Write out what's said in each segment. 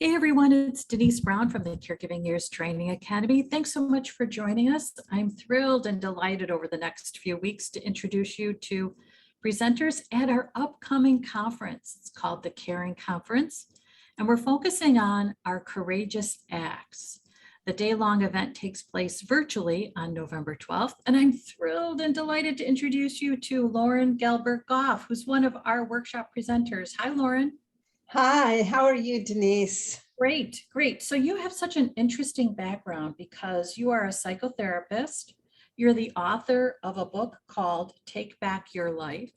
Hey everyone, it's Denise Brown from the Caregiving Years Training Academy. Thanks so much for joining us. I'm thrilled and delighted over the next few weeks to introduce you to presenters at our upcoming conference. It's called the Caring Conference, and we're focusing on our courageous acts. The day-long event takes place virtually on November 12th, and I'm thrilled and delighted to introduce you to Loren Gelberg-Goff, who's one of our workshop presenters. Hi, Loren. Hi, how are you, Denise? Great, great. So you have such an interesting background because you are a psychotherapist. You're the author of a book called Take Back Your Life,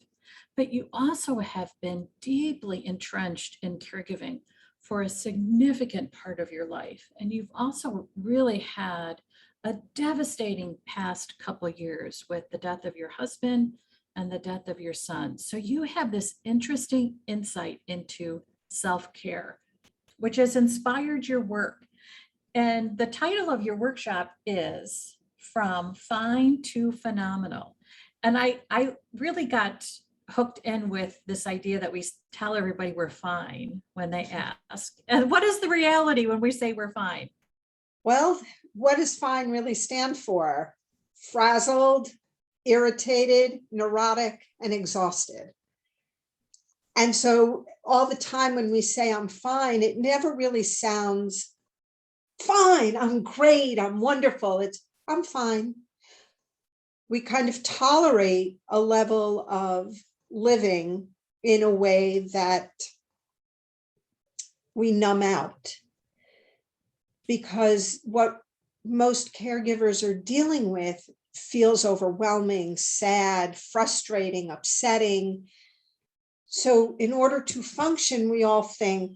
but you also have been deeply entrenched in caregiving for a significant part of your life. And you've also really had a devastating past couple of years with the death of your husband and the death of your son. So you have this interesting insight into self-care, which has inspired your work. And the title of your workshop is From Fine to Phenomenal. And I really got hooked in with this idea that we tell everybody we're fine when they ask. And what is the reality when we say we're fine? Well, what does fine really stand for? Frazzled, irritated, neurotic, and exhausted. And so all the time when we say I'm fine, it never really sounds fine, I'm great, I'm wonderful. It's I'm fine. We kind of tolerate a level of living in a way that we numb out. Because what most caregivers are dealing with feels overwhelming, sad, frustrating, upsetting. So in order to function, we all think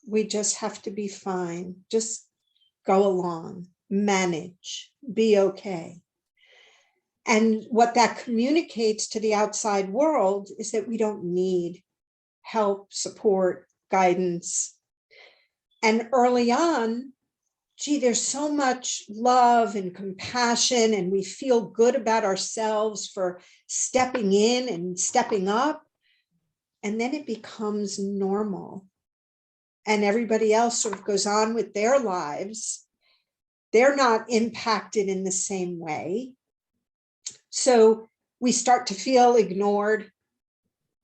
we just have to be fine, just go along, manage, be okay. And what that communicates to the outside world is that we don't need help, support, guidance. And early on, gee, there's so much love and compassion, and we feel good about ourselves for stepping in and stepping up. And then it becomes normal. And everybody else sort of goes on with their lives. They're not impacted in the same way. So we start to feel ignored,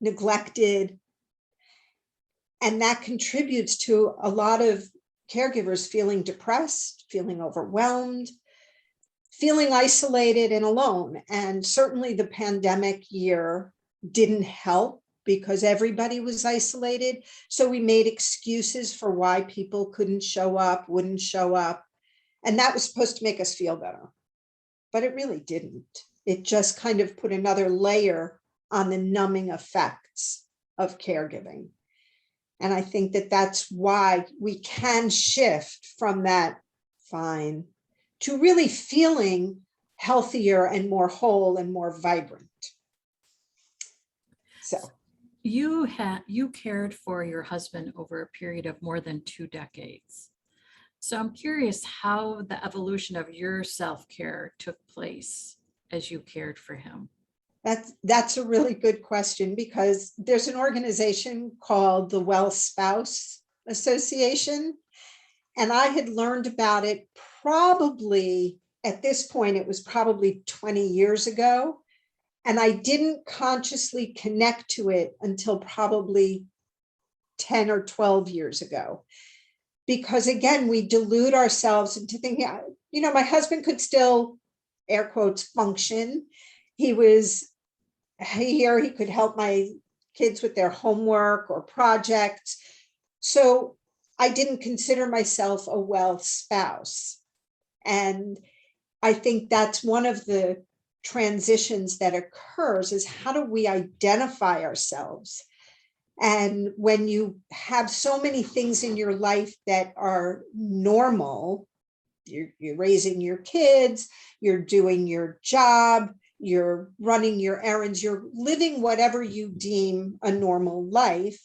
neglected. And that contributes to a lot of caregivers feeling depressed, feeling overwhelmed, feeling isolated and alone. And certainly the pandemic year didn't help because everybody was isolated. So we made excuses for why people couldn't show up, wouldn't show up. And that was supposed to make us feel better. But it really didn't. It just kind of put another layer on the numbing effects of caregiving. And I think that that's why we can shift from that fine to really feeling healthier and more whole and more vibrant. So you cared for your husband over a period of more than 2 decades. So I'm curious how the evolution of your self-care took place as you cared for him. That's a really good question, because there's an organization called the Well Spouse Association, and I had learned about it probably at this point, it was probably 20 years ago. And I didn't consciously connect to it until probably 10 or 12 years ago. Because again, we delude ourselves into thinking, my husband could still, air quotes, function. He was here, he could help my kids with their homework or projects. So I didn't consider myself a well spouse. And I think that's one of the transitions that occurs, is how do we identify ourselves? And when you have so many things in your life that are normal, you're raising your kids, you're doing your job, you're running your errands, you're living whatever you deem a normal life.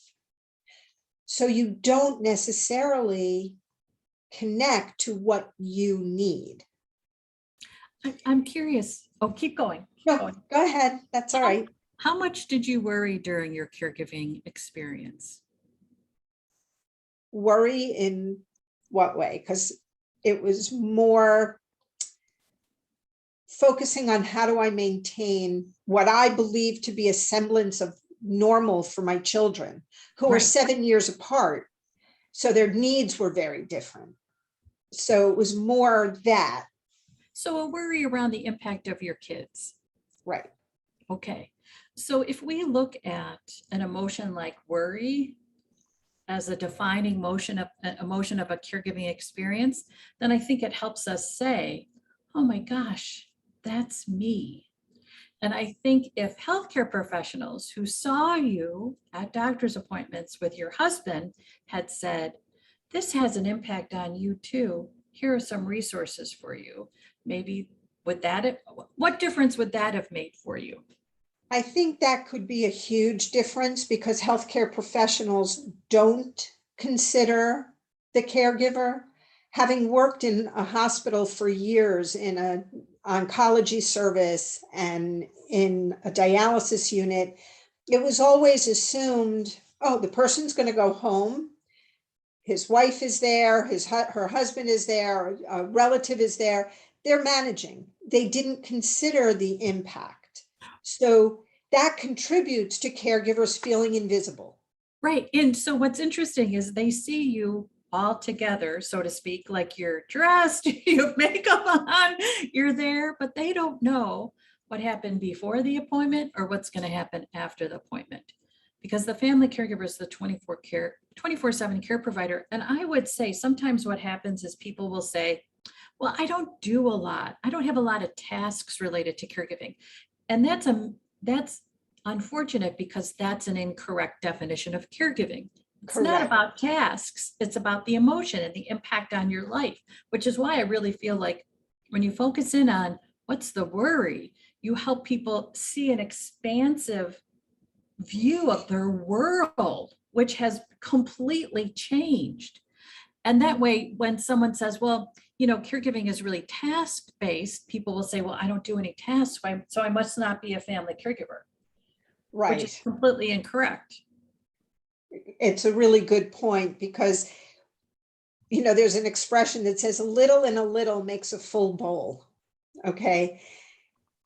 So you don't necessarily connect to what you need. I'm curious. Oh, keep going. No, go ahead. That's all right. How much did you worry during your caregiving experience? Worry in what way? Because it was more focusing on how do I maintain what I believe to be a semblance of normal for my children, who are Right. 7 years apart. So their needs were very different. So it was more that. So a worry around the impact of your kids. Right. Okay. So if we look at an emotion like worry as a defining emotion of a caregiving experience, then I think it helps us say, oh my gosh, that's me. And I think if healthcare professionals who saw you at doctor's appointments with your husband had said, this has an impact on you too, here are some resources for you, maybe what difference would that have made for you? I think that could be a huge difference because healthcare professionals don't consider the caregiver. Having worked in a hospital for years in an oncology service and in a dialysis unit, it was always assumed, oh, the person's going to go home. His wife is there, her husband is there, a relative is there. They're managing. They didn't consider the impact. So that contributes to caregivers feeling invisible. Right. And so what's interesting is they see you all together, so to speak, like you're dressed, you have makeup on, you're there, but they don't know what happened before the appointment or what's going to happen after the appointment. Because the family caregiver is the 24/7 care provider. And I would say sometimes what happens is people will say, well, I don't do a lot. I don't have a lot of tasks related to caregiving. And that's unfortunate because that's an incorrect definition of caregiving. It's not Correct. about tasks. It's about the emotion and the impact on your life, which is why I really feel like when you focus in on what's the worry, you help people see an expansive view of their world, which has completely changed. And that way, when someone says, well, caregiving is really task-based, people will say, well, I don't do any tasks, so I must not be a family caregiver, which is Right. completely incorrect. It's a really good point because, there's an expression that says a little and a little makes a full bowl. Okay.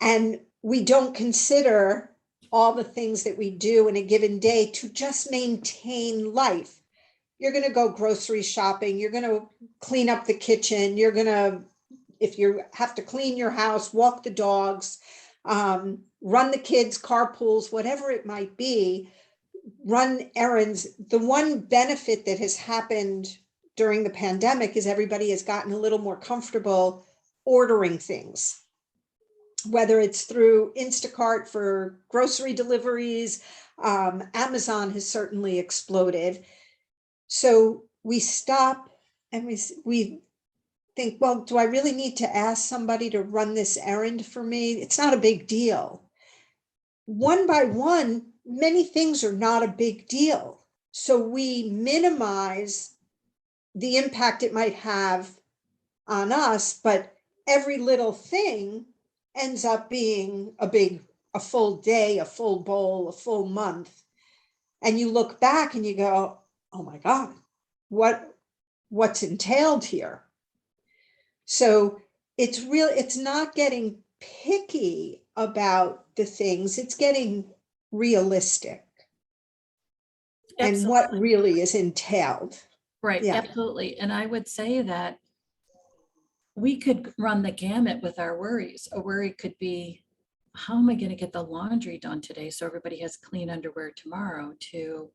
And we don't consider all the things that we do in a given day to just maintain life. You're going to go grocery shopping. You're going to clean up the kitchen. You're going to, if you have to clean your house, walk the dogs, run the kids, carpools, whatever it might be, run errands. The one benefit that has happened during the pandemic is everybody has gotten a little more comfortable ordering things, whether it's through Instacart for grocery deliveries. Amazon has certainly exploded. So we stop and we think, well, do I really need to ask somebody to run this errand for me? It's not a big deal. One by one, many things are not a big deal. So we minimize the impact it might have on us, but every little thing ends up being a full day, a full bowl, a full month. And you look back and you go, oh my God, what's entailed here? So it's not getting picky about the things, it's getting realistic and what Absolutely. really is entailed. Right. Yeah. Absolutely. And I would say that we could run the gamut with our worries. A worry could be, how am I going to get the laundry done today so everybody has clean underwear tomorrow, to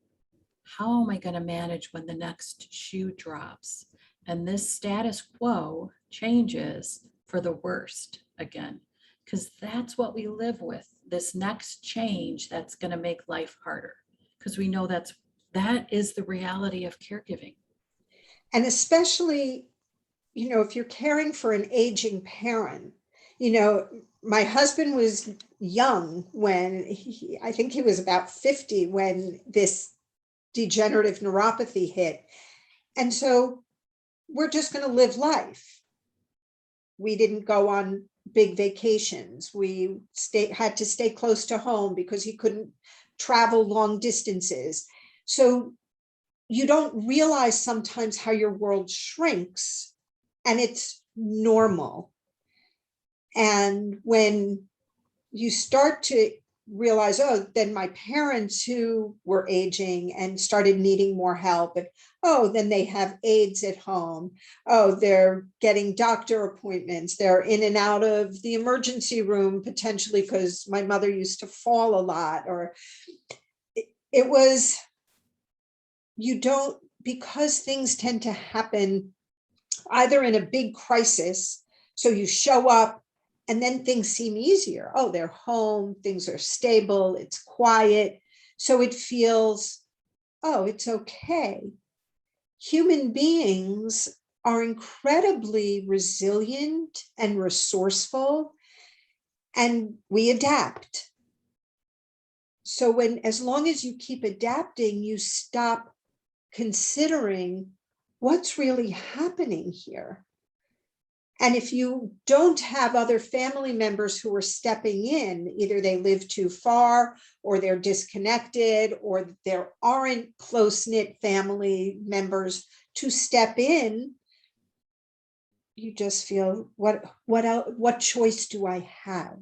how am I going to manage when the next shoe drops? And this status quo changes for the worst again, because that's what we live with, this next change that's going to make life harder, because we know that is the reality of caregiving. And especially, if you're caring for an aging parent, my husband was young when I think he was about 50 when this degenerative neuropathy hit. And so we're just going to live life. We didn't go on big vacations. We had to stay close to home because he couldn't travel long distances. So you don't realize sometimes how your world shrinks, and it's normal. And when you start to realize, oh, then my parents who were aging and started needing more help, and oh, then they have aides at home. Oh, they're getting doctor appointments. They're in and out of the emergency room potentially because my mother used to fall a lot. Or it was, you don't, because things tend to happen either in a big crisis, so you show up and then things seem easier. Oh, they're home, things are stable, it's quiet. So it feels, oh, it's okay. Human beings are incredibly resilient and resourceful, and we adapt. So as long as you keep adapting, you stop considering what's really happening here. And if you don't have other family members who are stepping in, either they live too far, or they're disconnected, or there aren't close-knit family members to step in, you just feel, what choice do I have?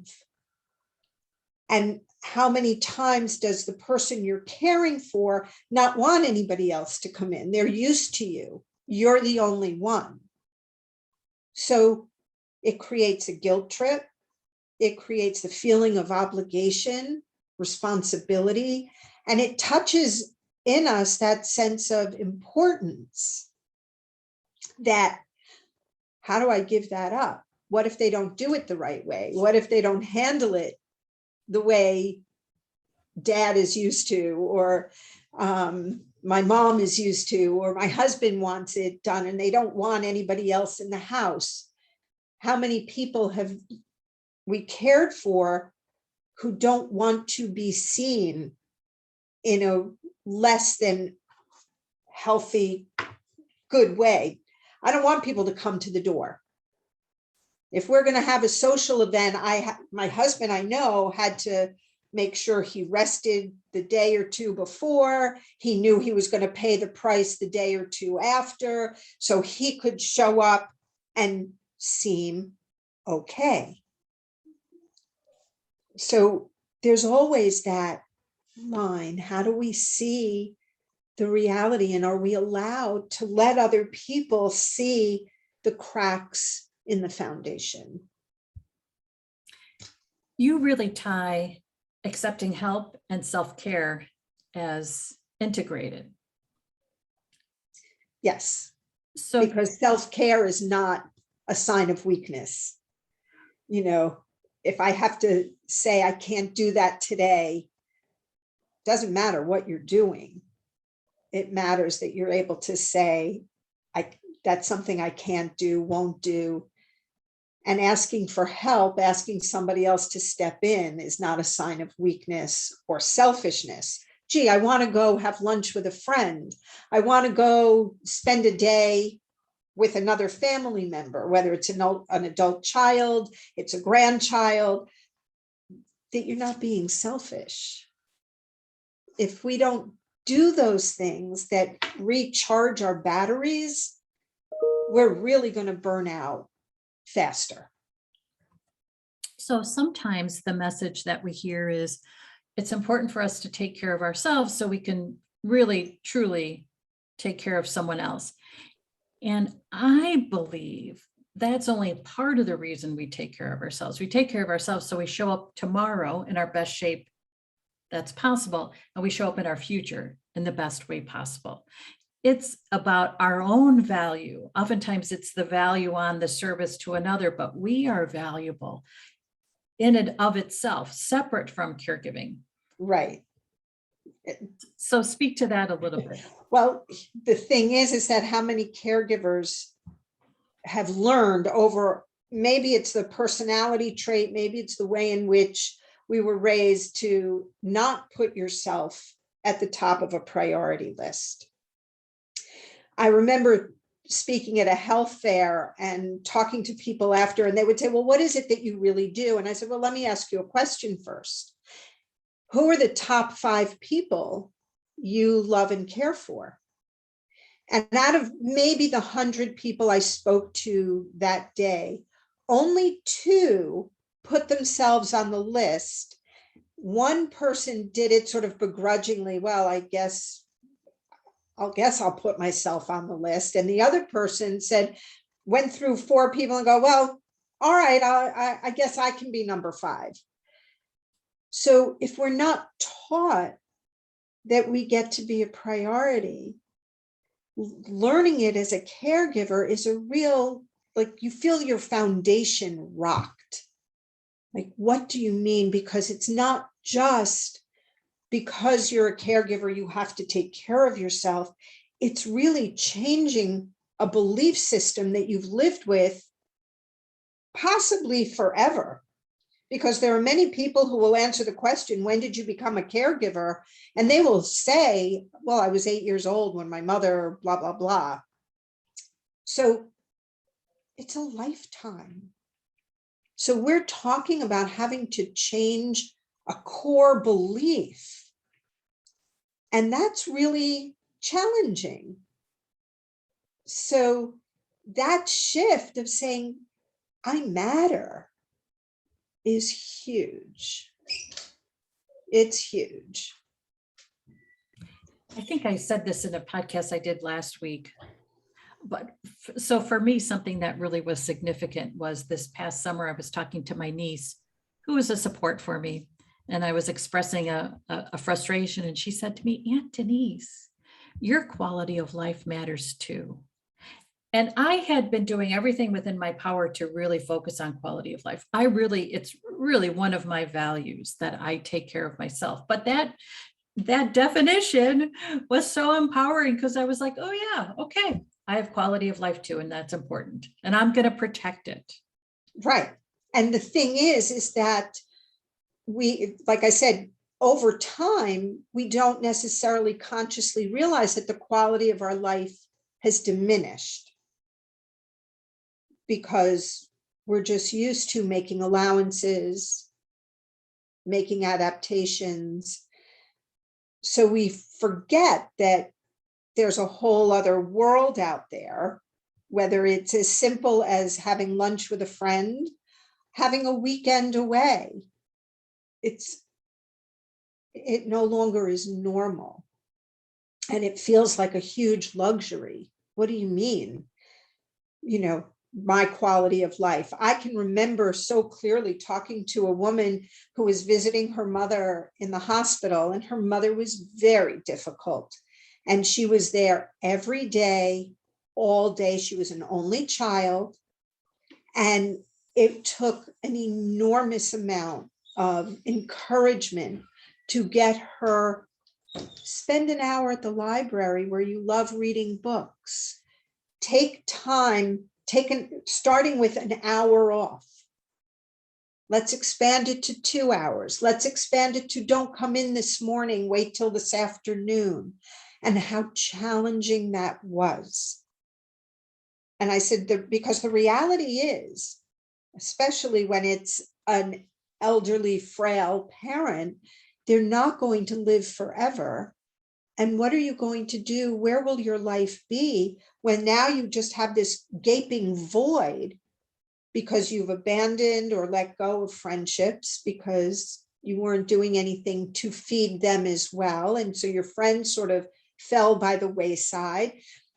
And how many times does the person you're caring for not want anybody else to come in? They're used to you. You're the only one. So it creates a guilt trip. It creates a feeling of obligation, responsibility, and it touches in us that sense of importance. That, how do I give that up? What if they don't do it the right way? What if they don't handle it the way dad is used to, or my mom is used to, or my husband wants it done and they don't want anybody else in the house? How many people have we cared for who don't want to be seen in a less than healthy, good way? I don't want people to come to the door. If we're going to have a social event, my husband, I know, had to make sure he rested the day or two before. He knew he was going to pay the price the day or two after, so he could show up and seem okay. So there's always that line. How do we see the reality, and are we allowed to let other people see the cracks in the foundation? You really tie accepting help and self-care as integrated. Yes, So because self-care is not a sign of weakness. You know, if I have to say I can't do that today, doesn't matter what you're doing. It matters that you're able to say, that's something I can't do, won't do. And asking for help, asking somebody else to step in, is not a sign of weakness or selfishness. Gee, I want to go have lunch with a friend. I want to go spend a day with another family member, whether it's an adult child, it's a grandchild, that you're not being selfish. If we don't do those things that recharge our batteries, we're really going to burn out faster. So sometimes the message that we hear is it's important for us to take care of ourselves so we can really, truly take care of someone else. And I believe that's only part of the reason we take care of ourselves. We take care of ourselves so we show up tomorrow in our best shape that's possible, and we show up in our future in the best way possible. It's about our own value. Oftentimes it's the value on the service to another, but we are valuable in and of itself, separate from caregiving. Right. So speak to that a little bit. Well, the thing is that how many caregivers have learned over, maybe it's the personality trait, maybe it's the way in which we were raised to not put yourself at the top of a priority list. I remember speaking at a health fair and talking to people after, and they would say, well, what is it that you really do? And I said, well, let me ask you a question first. Who are the top 5 people you love and care for? And out of maybe the 100 people I spoke to that day, only 2 put themselves on the list. One person did it sort of begrudgingly. Well, I guess I'll put myself on the list. And the other person went through 4 people and go, well, all right, I guess I can be number 5. So if we're not taught that we get to be a priority, learning it as a caregiver is a real, like, you feel your foundation rocked. Like, what do you mean? Because it's not just because you're a caregiver, you have to take care of yourself. It's really changing a belief system that you've lived with possibly forever. Because there are many people who will answer the question, when did you become a caregiver? And they will say, well, I was 8 years old when my mother, blah, blah, blah. So it's a lifetime. So we're talking about having to change a core belief. And that's really challenging. So that shift of saying, I matter, is huge. It's huge. I think I said this in a podcast I did last week. But so for me, something that really was significant was this past summer, I was talking to my niece, who was a support for me. And I was expressing a frustration. And she said to me, Aunt Denise, your quality of life matters too. And I had been doing everything within my power to really focus on quality of life. It's really one of my values that I take care of myself. But that definition was so empowering, because I was like, oh yeah, okay, I have quality of life too, and that's important. And I'm going to protect it. Right. And the thing is that we, like I said, over time, we don't necessarily consciously realize that the quality of our life has diminished, because we're just used to making allowances, making adaptations. So we forget that there's a whole other world out there, whether it's as simple as having lunch with a friend, having a weekend away. It no longer is normal. And it feels like a huge luxury. What do you mean? My quality of life. I can remember so clearly talking to a woman who was visiting her mother in the hospital, and her mother was very difficult. And she was there every day, all day. She was an only child. And it took an enormous amount of encouragement to get her spend an hour at the library where you love reading books. Take time, starting with an hour off. Let's expand it to 2 hours. Let's expand it to don't come in this morning, wait till this afternoon. And how challenging that was. And I said, because the reality is, especially when it's an elderly, frail parent, they're not going to live forever. And what are you going to do? Where will your life be when now you just have this gaping void because you've abandoned or let go of friendships because you weren't doing anything to feed them as well? And so your friends sort of fell by the wayside.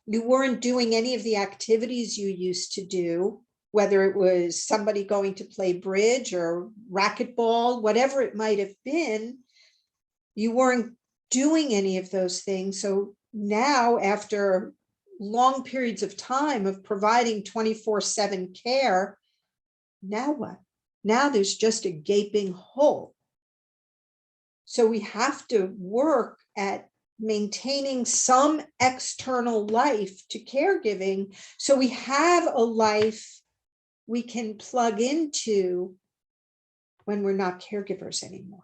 You weren't doing any of the activities you used to do, whether it was somebody going to play bridge or racquetball, whatever it might have been. You weren't doing any of those things. So now, after long periods of time of providing 24/7 care, now what? Now there's just a gaping hole. So we have to work at maintaining some external life to caregiving, so we have a life we can plug into when we're not caregivers anymore.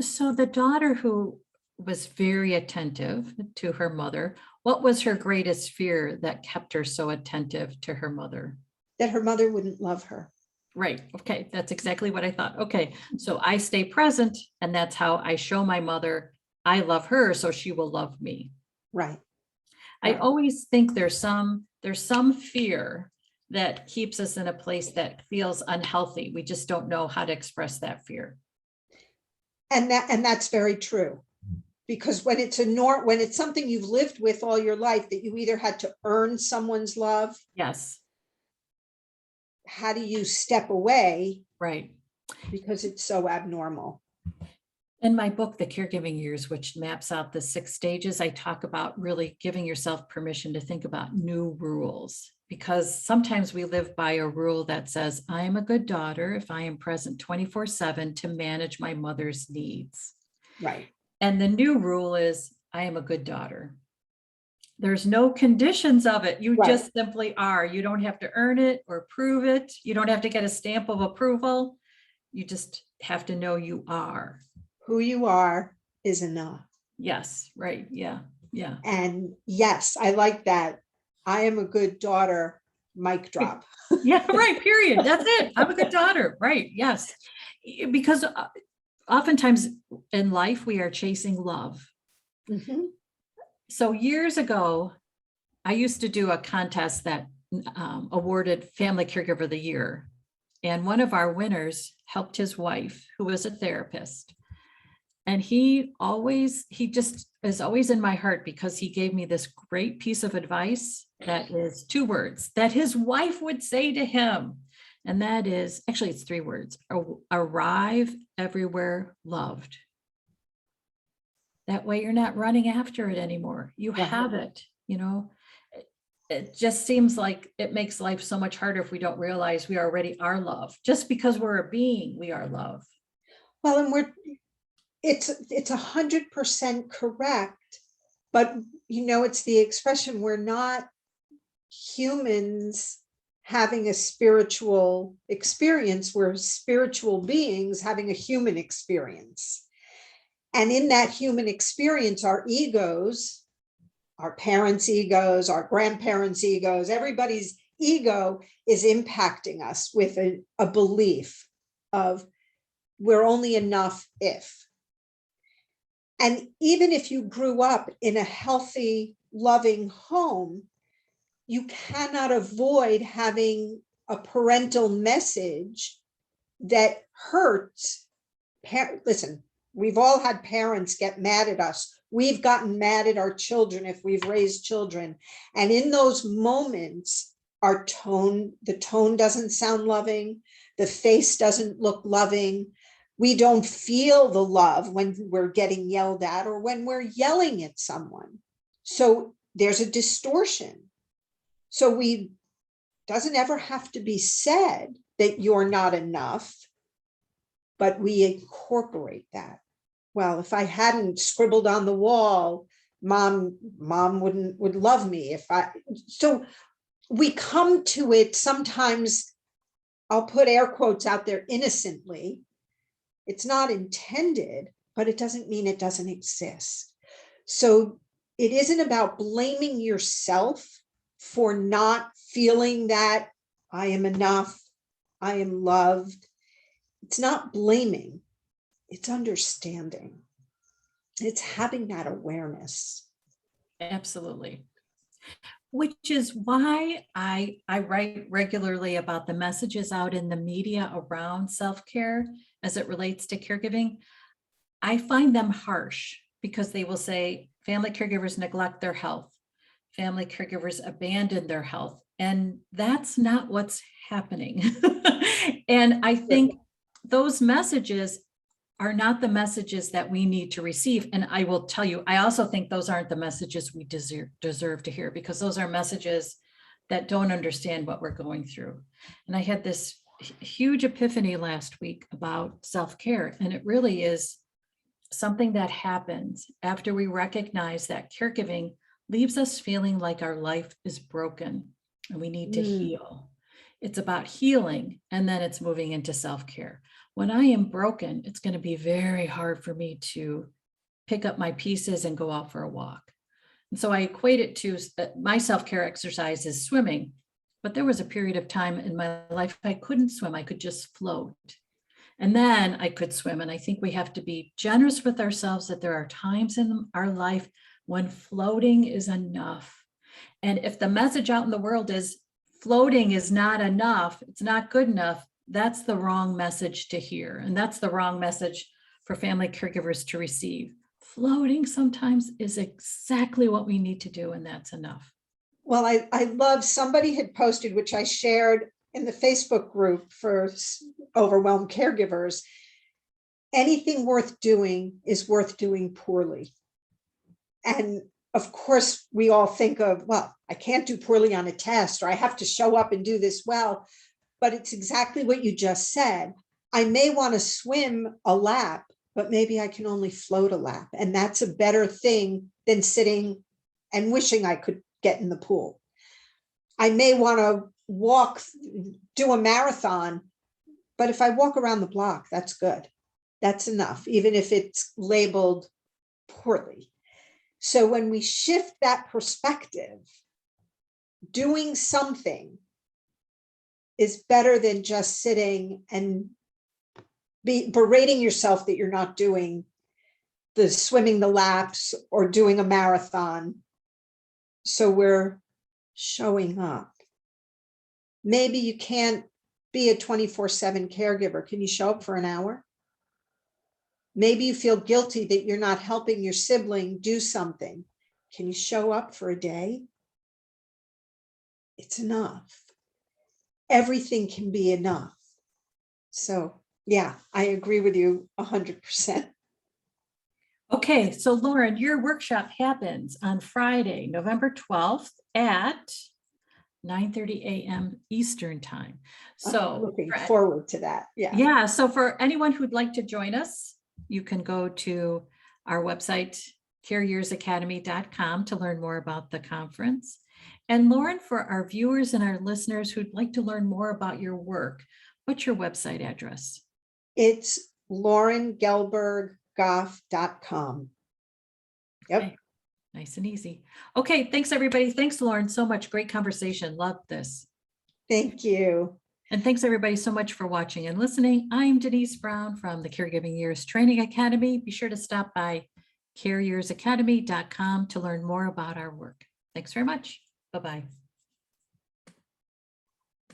So the daughter who was very attentive to her mother, what was her greatest fear that kept her so attentive to her mother? That her mother wouldn't love her. Right. Okay. That's exactly what I thought. Okay. So I stay present, and that's how I show my mother I love her, so she will love me. Right. I Right. always think there's some fear that keeps us in a place that feels unhealthy. We just don't know how to express that fear. And that's very true. Because when it's when it's something you've lived with all your life, that you either had to earn someone's love, Yes, how do you step away right. because it's so abnormal? In my book, The Caregiving Years, which maps out the 6 stages, I talk about really giving yourself permission to think about new rules, because sometimes we live by a rule that says, I am a good daughter if I am present 24/7 to manage my mother's needs. Right. And the new rule is, I am a good daughter. There's no conditions of it. You Right. just simply are. You don't have to earn it or prove it. You don't have to get a stamp of approval. You just have to know you are. Who you are is enough. Yes, right. Yeah. Yeah. And yes, I like that. I am a good daughter, mic drop. Yeah, right. Period. That's it. I'm a good daughter. Right. Yes. Because oftentimes in life, we are chasing love. Mhm. So years ago, I used to do a contest that awarded Family Caregiver of the Year. And one of our winners helped his wife, who was a therapist. And he just is always in my heart, because he gave me this great piece of advice that is 2 words that his wife would say to him. And that is, actually, it's 3 words: arrive everywhere loved. That way you're not running after it anymore. You Right. have it, It just seems like it makes life so much harder if we don't realize we already are love. Just because we're a being, we are love. Well, and it's 100% correct, but it's the expression, we're not humans having a spiritual experience, we're spiritual beings having a human experience. And in that human experience, our egos, our parents' egos, our grandparents' egos, everybody's ego is impacting us with a belief of we're only enough if. And even if you grew up in a healthy, loving home, you cannot avoid having a parental message that hurts. Listen, we've all had parents get mad at us. We've gotten mad at our children if we've raised children. And in those moments, the tone doesn't sound loving. The face doesn't look loving. We don't feel the love when we're getting yelled at or when we're yelling at someone. So there's a distortion. So doesn't ever have to be said that you're not enough, but we incorporate that. Well, if I hadn't scribbled on the wall, mom would love me. So we come to it sometimes, I'll put air quotes out there, innocently. It's not intended, but it doesn't mean it doesn't exist. So it isn't about blaming yourself for not feeling that I am enough, I am loved. It's not blaming, it's understanding. It's having that awareness. Absolutely. Which is why I write regularly about the messages out in the media around self-care as it relates to caregiving. I find them harsh, because they will say family caregivers neglect their health. Family caregivers abandon their health. And that's not what's happening. And I think those messages are not the messages that we need to receive. And I will tell you, I also think those aren't the messages we deserve to hear, because those are messages that don't understand what we're going through. And I had this huge epiphany last week about self-care. And it really is something that happens after we recognize that caregiving leaves us feeling like our life is broken and we need to heal. It's about healing, and then it's moving into self-care. When I am broken, it's going to be very hard for me to pick up my pieces and go out for a walk. And so I equate it to my self-care exercise is swimming. But there was a period of time in my life I couldn't swim. I could just float. And then I could swim. And I think we have to be generous with ourselves, that there are times in our life when floating is enough. And if the message out in the world is floating is not enough, it's not good enough, that's the wrong message to hear. And that's the wrong message for family caregivers to receive. Floating sometimes is exactly what we need to do, and that's enough. Well, I love, somebody had posted, which I shared in the Facebook group for overwhelmed caregivers. Anything worth doing is worth doing poorly. And of course, we all think of, well, I can't do poorly on a test, or I have to show up and do this well. But it's exactly what you just said. I may want to swim a lap, but maybe I can only float a lap. And that's a better thing than sitting and wishing I could get in the pool. I may want to walk, do a marathon, but if I walk around the block, that's good. That's enough, even if it's labeled poorly. So when we shift that perspective, doing something is better than just sitting and berating yourself that you're not doing the swimming the laps or doing a marathon. So we're showing up. Maybe you can't be a 24/7 caregiver. Can you show up for an hour? Maybe you feel guilty that you're not helping your sibling do something. Can you show up for a day? It's enough. Everything can be enough. So yeah, I agree with you 100%. Okay, so Loren, your workshop happens on Friday, November 12th at 9:30 a.m. Eastern time. I'm So looking forward to that. Yeah. yeah, so for anyone who'd like to join us, you can go to our website, caregiversacademy.com, to learn more about the conference. And Loren, for our viewers and our listeners who'd like to learn more about your work, what's your website address? It's LorenGelberg-Goff.com. Yep. Okay, nice and easy. Okay, thanks everybody. Thanks, Loren, so much. Great conversation. Love this. Thank you. And thanks everybody so much for watching and listening. I'm Denise Brown from the Caregiving Years Training Academy. Be sure to stop by caregiversacademy.com to learn more about our work. Thanks very much. Bye-bye.